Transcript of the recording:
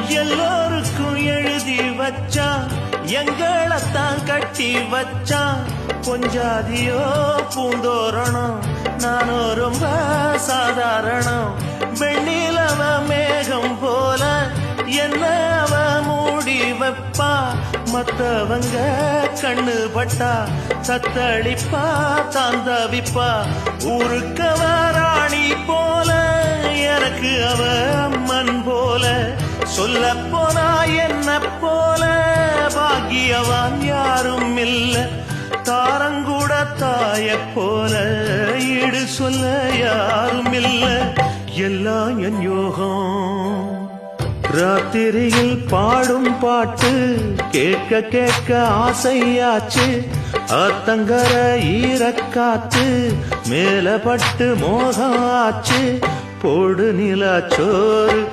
எல்லோருக்கும் எழுதி வச்சான், எங்களைத்தான் கட்டி வச்சான். பொஞ்சாதியோ பூந்தோரணம், நானோ ரொம்ப சாதாரணம். வெண்ணிலவ மேகம் போல என்ன அவ மூடி வைப்பா. மத்தவங்க கண்ணு பட்டா சத்தளிப்பா, தாந்தவிப்பா. ஊருக்கவ ராணி போல, எனக்கு அவ அம்மன் போல. சொல்ல போனா என்ன போல பாக்கியவான் யாரும் இல்ல. தாரங்கூட தாய போல ஈடு சொல்ல யாரும் இல்ல. எல்லாம் என் யோகம். ராத்திரியில் பாடும் பாட்டு கேட்க கேட்க ஆசையாச்சு. ஆத்தங்கர ஈரக்காத்து மேல பட்டு மோகம் ஆச்சு. போடு நிலாச்சோறு